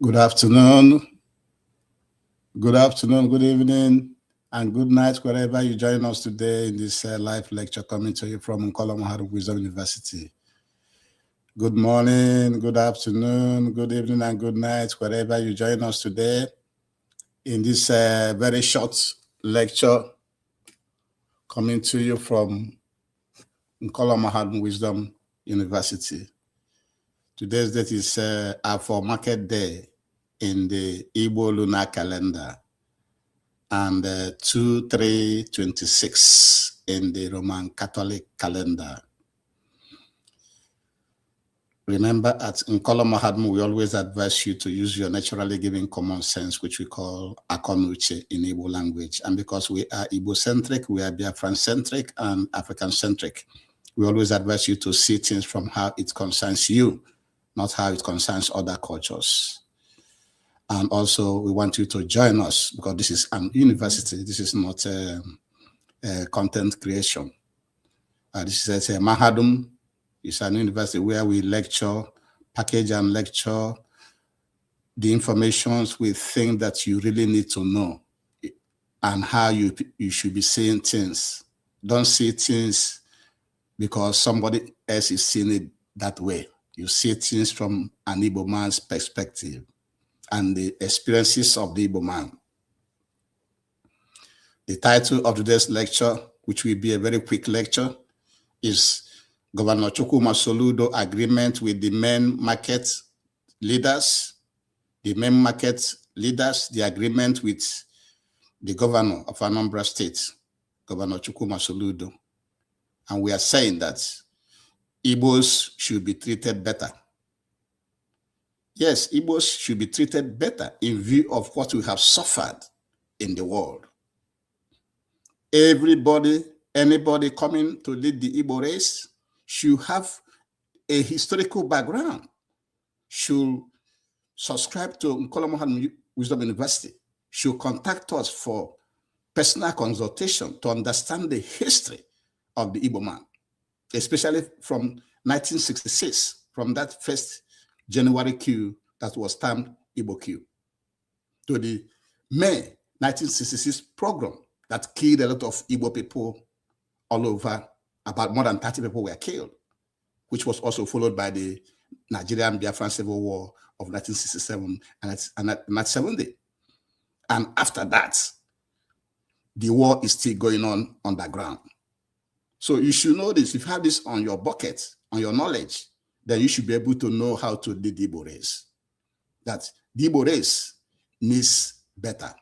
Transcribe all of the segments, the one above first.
Good afternoon, good evening, and good night, wherever you join us today in this live lecture coming to you from Chukwuma Wisdom University. Good morning, good afternoon, good evening, and good night, wherever you join us today in this very short lecture coming to you from Chukwuma Wisdom University. Today's date is for Market Day in the Igbo lunar calendar and 2/3/26 in the Roman Catholic calendar. Remember, at Chukwuma, we always advise you to use your naturally given common sense, which we call akonuche in Igbo language. And because we are Igbo-centric, we are Biafran-centric and African-centric, we always advise you to see things from how it concerns you, not how it concerns other cultures. And also, we want you to join us because this is an university. This is not a content creation. This is a Mahadum. It's an university where we lecture, package and lecture the informations we think that you really need to know and how you should be seeing things. Don't see things because somebody else is seeing it that way. You see things from an Igbo man's perspective and the experiences of the Igbo man. The title of today's lecture, which will be a very quick lecture, is Governor Chukwuma Soludo agreement with the main market leaders. The main market leaders, the agreement with the governor of Anambra State, Governor Chukwuma Soludo. And we are saying that Igbos should be treated better. Yes, Igbos should be treated better in view of what we have suffered in the world. Everybody, anybody coming to lead the Igbo race should have a historical background, should subscribe to Chukwuma Wisdom University, should contact us for personal consultation to understand the history of the Igbo man, especially from 1966, from that first January Q that was termed Igbo Q, to the May 1966 program that killed a lot of Igbo people all over. About more than 30 people were killed, which was also followed by the Nigerian Biafran Civil War of 1967 and 1970. And after that, the war is still going on underground. So you should know this. If you have this on your bucket, on your knowledge, then you should be able to know how to lead the Igbo race. That the Igbo race needs better.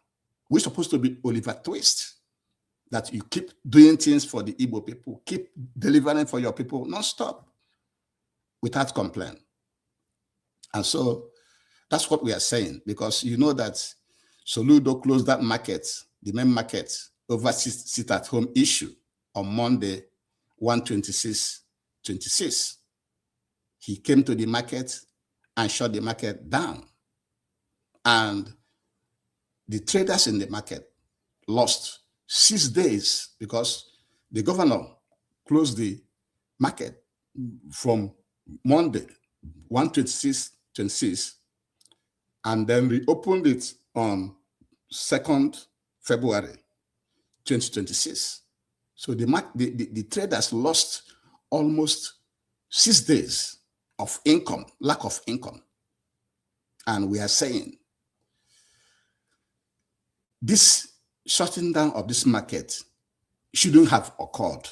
We're supposed to be Oliver Twist, that you keep doing things for the Igbo people, keep delivering for your people non-stop, without complaint. And so that's what we are saying, because you know that Soludo closed that market, the main market, over sit-at-home issue on Monday, 1/26/26. He came to the market and shut the market down. And the traders in the market lost 6 days because the governor closed the market from Monday, 1/26/26, and then reopened it on 2nd February 2026. So the traders lost almost 6 days of income, lack of income. And we are saying this shutting down of this market shouldn't have occurred.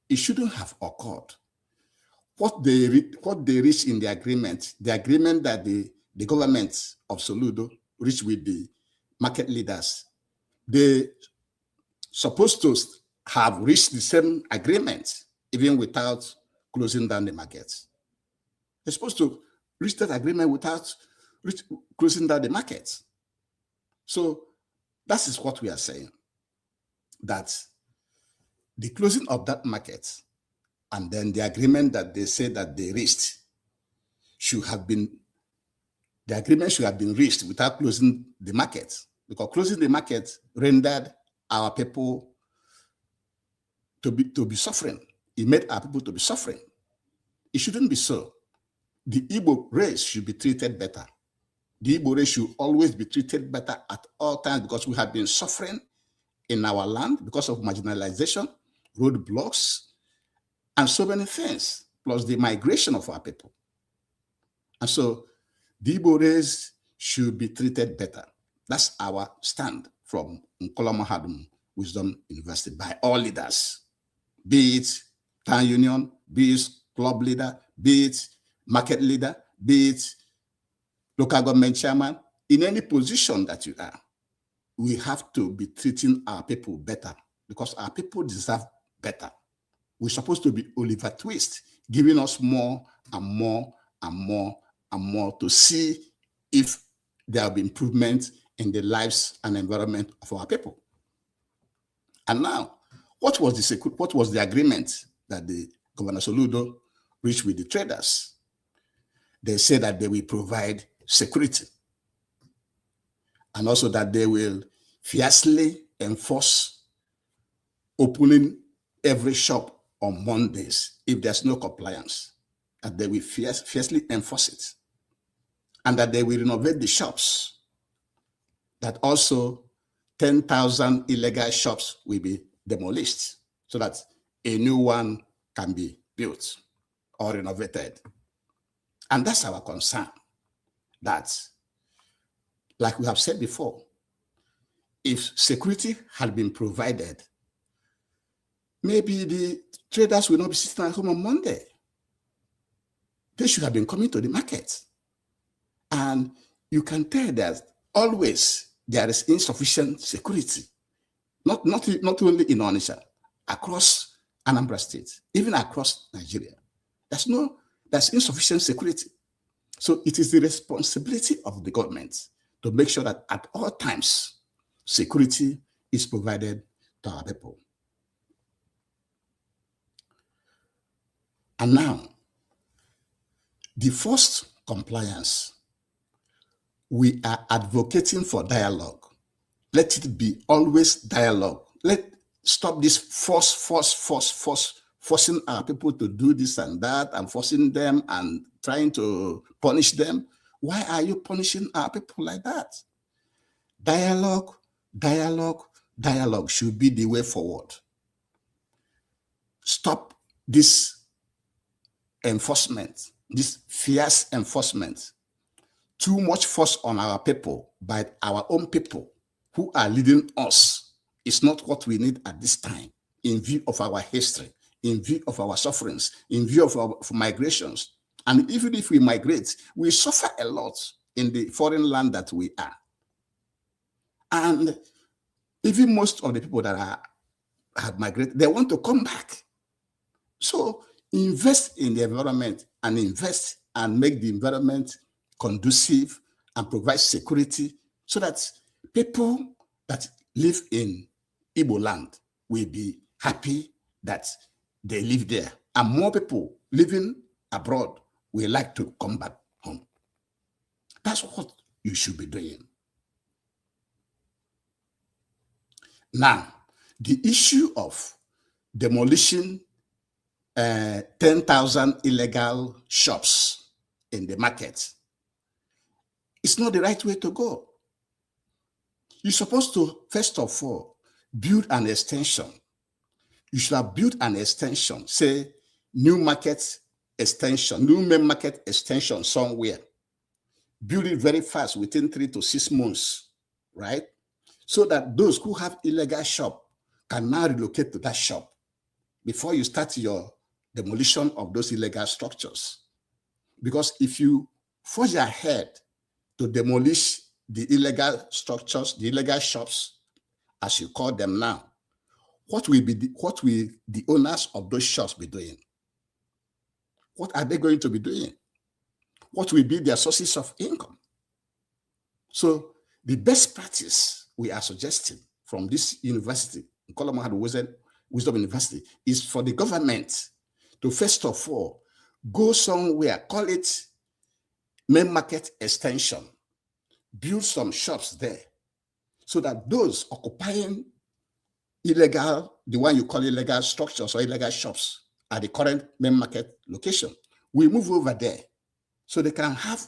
It shouldn't have occurred. What they reached in the agreement that the government of Soludo reached with the market leaders, they supposed to have reached the same agreement even without closing down the market. They're supposed to reach that agreement without closing down the market. So that is what we are saying, that the closing of that market and then the agreement that they say that they reached should have been, the agreement should have been reached without closing the market, because closing the market rendered our people to be suffering. It made our people to be suffering. It shouldn't be so. The Igbo race should be treated better. The Igbo race should always be treated better at all times because we have been suffering in our land because of marginalization, roadblocks, and so many things, plus the migration of our people. And so the Igbo race should be treated better. That's our stand from Nkolomahadum Wisdom University by all leaders, be it town union, be it club leader, be it market leader, be it local government chairman. In any position that you are, we have to be treating our people better because our people deserve better. We're supposed to be Oliver Twist, giving us more and more and more and more to see if there will be improvement in the lives and environment of our people. And now, what was the agreement that the Governor Soludo reached with the traders? They said that they will provide security and also that they will fiercely enforce opening every shop on Mondays if there's no compliance, that they will fiercely enforce it, and that they will renovate the shops, that also 10,000 illegal shops will be demolished so that a new one can be built or renovated. And that's our concern, that, like we have said before, if security had been provided, maybe the traders will not be sitting at home on Monday. They should have been coming to the market. And you can tell that always there is insufficient security, not only in Onitsha, across Anambra State, even across Nigeria. There's insufficient security. So it is the responsibility of the government to make sure that at all times, security is provided to our people. And now, the first compliance, we are advocating for dialogue. Let it be always dialogue. Stop this forcing our people to do this and that, and forcing them and trying to punish them. Why are you punishing our people like that? Dialogue, dialogue, dialogue should be the way forward. Stop this enforcement, this fierce enforcement. Too much force on our people by our own people who are leading us is not what we need at this time, in view of our history, in view of our sufferings, in view of our migrations. And even if we migrate, we suffer a lot in the foreign land that we are. And even most of the people that have migrated, they want to come back. So invest in the environment and invest and make the environment conducive and provide security so that people that live in Igbo land will be happy that they live there. And more people living abroad will like to come back home. That's what you should be doing. Now, the issue of demolishing 10,000 illegal shops in the market, it's not the right way to go. You're supposed to, first of all, build an extension. You should have built an extension, say new market extension, new main market extension somewhere. Build it very fast within 3 to 6 months, right? So that those who have illegal shop can now relocate to that shop before you start your demolition of those illegal structures. Because if you forge ahead to demolish the illegal structures, the illegal shops, as you call them now, what will the owners of those shops be doing? What are they going to be doing? What will be their sources of income? So the best practice we are suggesting from this university, Nkolomahadum Wisdom University, is for the government to first of all go somewhere, call it main market extension, build some shops there, so that those occupying illegal, the one you call illegal structures or illegal shops at the current main market location, we move over there so they can have,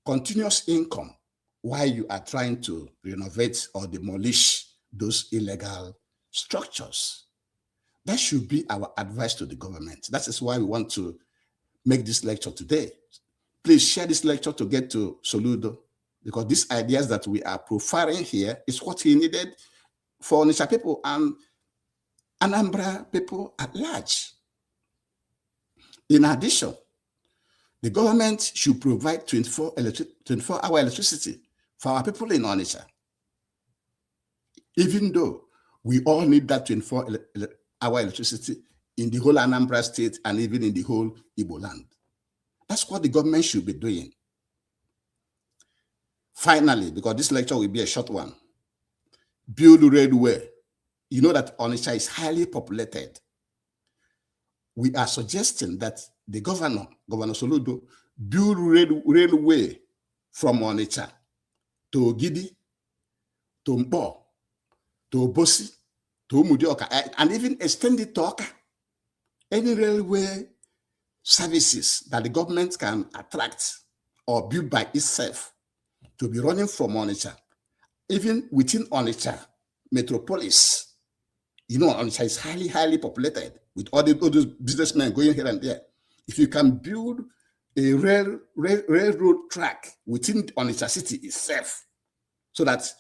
continuous income while you are trying to renovate or demolish those illegal structures. That should be our advice to the government. That is why we want to make this lecture today. Please share this lecture to get to Soludo, because these ideas that we are profiling here is what he needed for Onitsha people and Anambra people at large. In addition, the government should provide 24-hour electricity for our people in Onitsha, even though we all need that 24-hour electricity in the whole Anambra state and even in the whole Igbo land. That's what the government should be doing. Finally, because this lecture will be a short one, build railway. You know that Onitsha is highly populated. We are suggesting that the Governor Soludo, build railway from Onitsha to Ogidi, to Mpo, to Obosi, to Umudioka, and even extend it to Oka. Any railway services that the government can attract or build by itself to be running from Onitsha, even within Onitsha metropolis. You know, Onitsha is highly populated with all those businessmen going here and there. If you can build a railroad track within Onitsha city itself, so that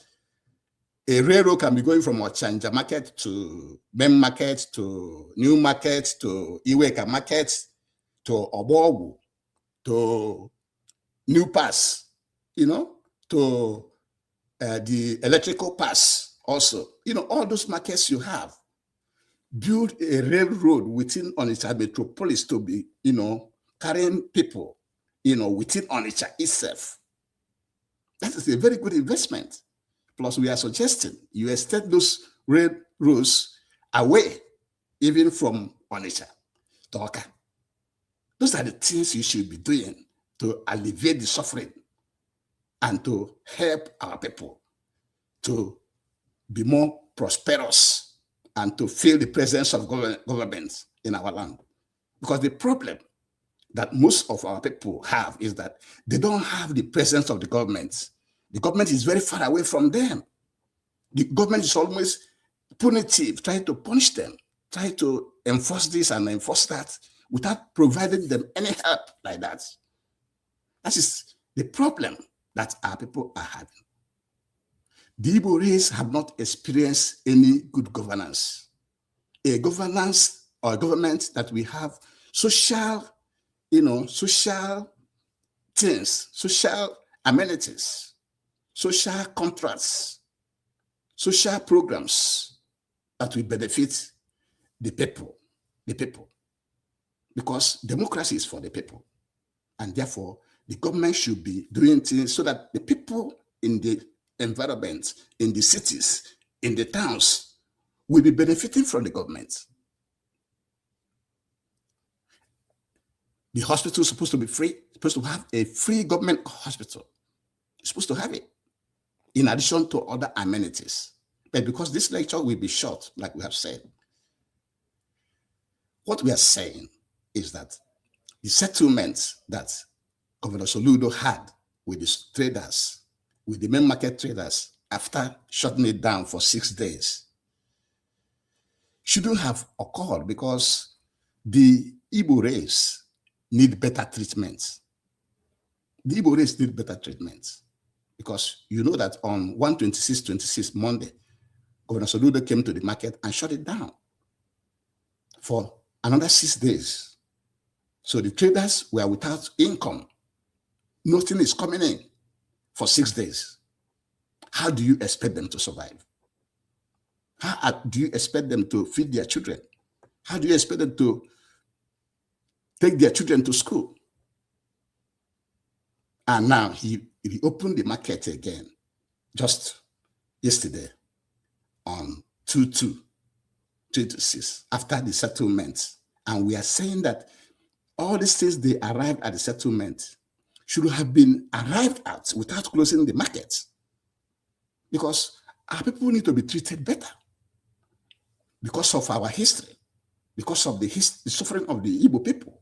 a railroad can be going from Ochanja Market to Mem Market to New Market to Iweka Market to Obogu to New Pass, you know, to the electrical pass also. You know, all those markets you have. Build a railroad within Onitsha metropolis to be, you know, carrying people, you know, within Onitsha itself. That is a very good investment. Plus, we are suggesting you extend those railroads away, even from Onitsha to Oka. Those are the things you should be doing to alleviate the suffering and to help our people to be more prosperous and to feel the presence of government in our land. Because the problem that most of our people have is that they don't have the presence of the government. The government is very far away from them. The government is always punitive, trying to punish them, trying to enforce this and enforce that without providing them any help like that. That is the problem that our people are having. The Igbo race have not experienced any good governance. A governance or a government that we have social, you know, social things, social amenities, social contracts, social programs that will benefit the people. Because democracy is for the people. And therefore, the government should be doing things so that the people in the environment, in the cities, in the towns, will be benefiting from the government. The hospital is supposed to be free, supposed to have a free government hospital. It's supposed to have it, in addition to other amenities. But because this lecture will be short, like we have said, what we are saying is that the settlements that Governor Soludo had with the traders, with the main market traders, after shutting it down for 6 days, shouldn't have occurred, because the Igbo race need better treatment. The Igbo race need better treatment, because you know that on 1/26/26 Monday, Governor Soludo came to the market and shut it down for another 6 days. So the traders were without income. Nothing is coming in for 6 days. How do you expect them to survive? How do you expect them to feed their children? How do you expect them to take their children to school? And now he opened the market again just yesterday on 2/2/26 after the settlement. And we are saying that all these things they arrived at the settlement should have been arrived at without closing the market, because our people need to be treated better because of our history, because of the suffering of the Igbo people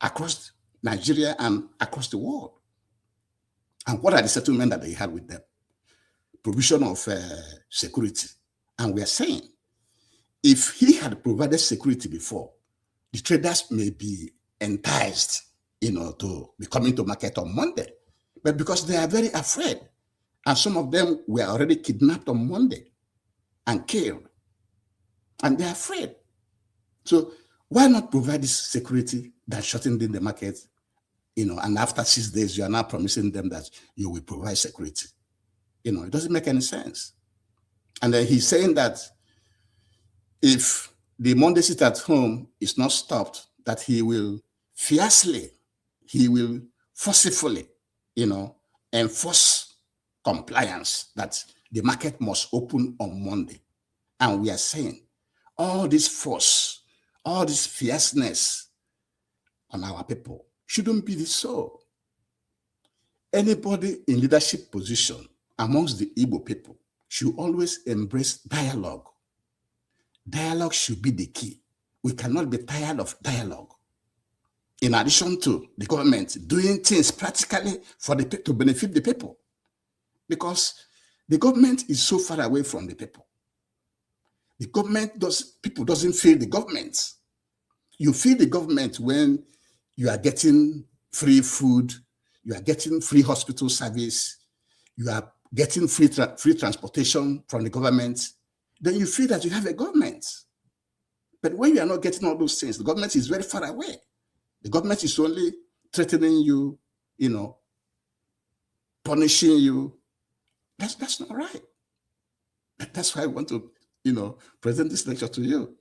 across Nigeria and across the world. And what are the settlements that they had with them? Provision of security. And we are saying, if he had provided security before, the traders may be enticed, to be coming to market on Monday. But because they are very afraid, and some of them were already kidnapped on Monday and killed, and they're afraid. So why not provide this security that shutting in the market, and after 6 days, you are now promising them that you will provide security. It doesn't make any sense. And then he's saying that if the Monday sit at home is not stopped, that he will fiercely, he will forcefully, enforce compliance, that the market must open on Monday. And we are saying all this force, all this fierceness on our people shouldn't be so. Anybody in leadership position amongst the Igbo people should always embrace dialogue. Dialogue should be the key. We cannot be tired of dialogue. In addition to the government doing things practically to benefit the people, because the government is so far away from the people. The government people doesn't feel the government. You feel the government when you are getting free food, you are getting free hospital service, you are getting free transportation from the government. Then you feel that you have a government. But when you are not getting all those things, the government is very far away. The government is only threatening you, punishing you. That's not right. That's why I want to, present this lecture to you.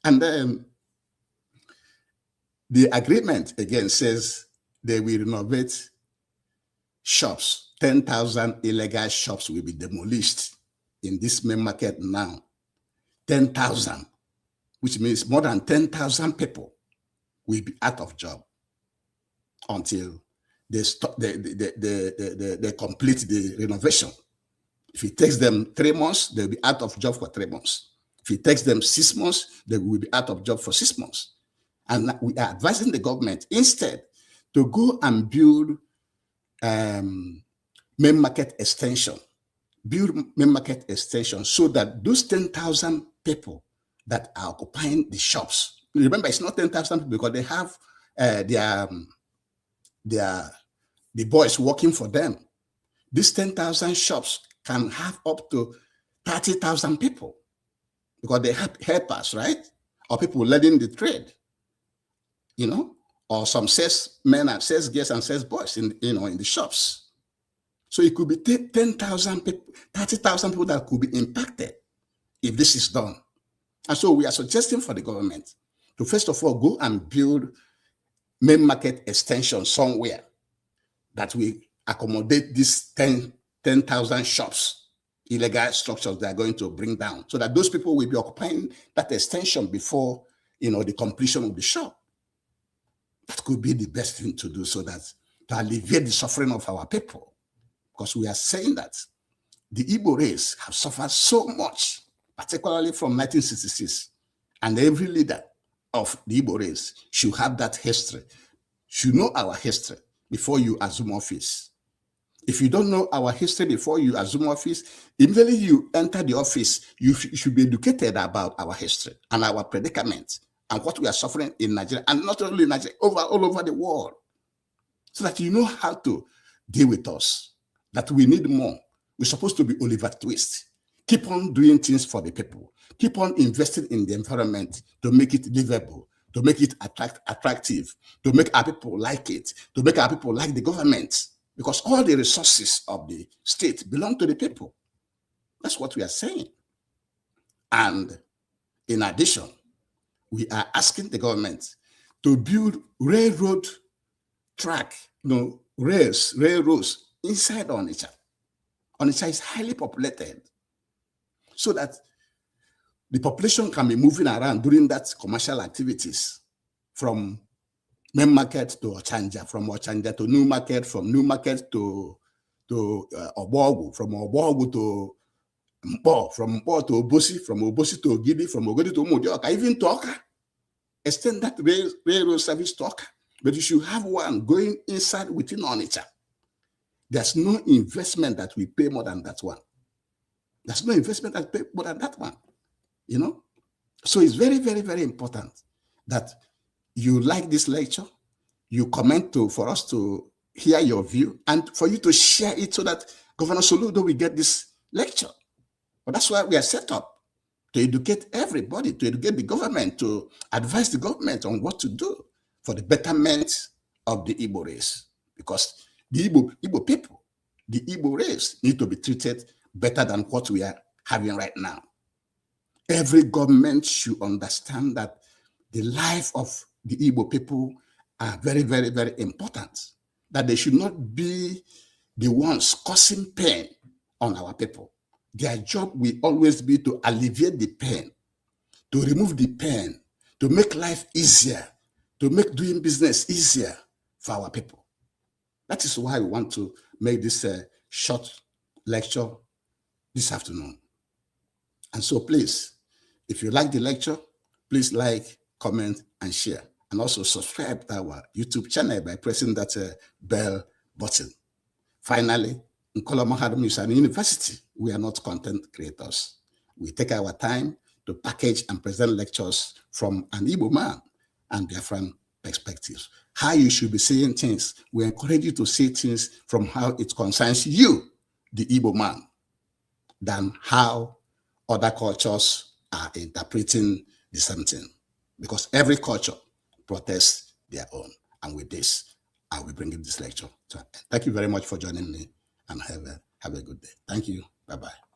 And then the agreement again says they will renovate shops. 10,000 illegal shops will be demolished in this main market now. 10,000, which means more than 10,000 people will be out of job until they complete the renovation. If it takes them 3 months, they'll be out of job for 3 months. If it takes them 6 months, they will be out of job for 6 months. And we are advising the government instead to go and build main market extension. Build main market extension so that those 10,000 people that are occupying the shops, remember it's not 10,000 people because they have the boys working for them. These 10,000 shops can have up to 30,000 people because they have helpers, right? Or people learning the trade, or some salesmen and sales girls and sales boys in the shops. So it could be 10,000 people, 30,000 people that could be impacted if this is done. And so we are suggesting for the government to first of all go and build main market extension somewhere that will accommodate these 10,000 shops, illegal structures they are going to bring down, so that those people will be occupying that extension before the completion of the shop. That could be the best thing to do so that to alleviate the suffering of our people. Because we are saying that the Igbo race have suffered so much, particularly from 1966. And every leader of the Igbo race should have that history, should know our history before you assume office. If you don't know our history before you assume office, immediately you enter the office, you should be educated about our history and our predicament and what we are suffering in Nigeria, and not only in Nigeria, all over the world, so that you know how to deal with us, that we need more. We're supposed to be Oliver Twist. Keep on doing things for the people. Keep on investing in the environment to make it livable, to make it attractive, to make our people like it, to make our people like the government, because all the resources of the state belong to the people. That's what we are saying. And in addition, we are asking the government to build railroad track, railroads inside Onitsha. Onitsha is highly populated, so that the population can be moving around during that commercial activities from main market to Ochanja, from Ochanja to New Market, from New Market to Obogu, from Obogu to Mpo, from Mpo to Obosi, from Obosi to Ogidi, from Ogidi to Umudioka, even to Oka. Extend that railroad service to Oka. But you should have one going inside within Onitsha. There's no investment that we pay more than that one. There's no investment that pay more than that one. You know? So it's very, very, very important that you like this lecture, you comment for us to hear your view, and for you to share it so that Governor Soludo will get this lecture. But that's why we are set up, to educate everybody, to educate the government, to advise the government on what to do for the betterment of the Igbo race. Because the Igbo people, the Igbo race need to be treated better than what we are having right now. Every government should understand that the life of the Igbo people are very, very, very important. That they should not be the ones causing pain on our people. Their job will always be to alleviate the pain, to remove the pain, to make life easier, to make doing business easier for our people. That is why we want to make this short lecture this afternoon. And so please, if you like the lecture, please like, comment, and share. And also subscribe to our YouTube channel by pressing that bell button. Finally, Nkola Mahadum is an university. We are not content creators. We take our time to package and present lectures from an Igbo man and different perspectives. How you should be seeing things. We encourage you to see things from how it concerns you, the Igbo man, than how other cultures are interpreting the same thing. Because every culture protests their own. And with this, I will bring in this lecture to an end. Thank you very much for joining me, and have a good day. Thank you. Bye-bye.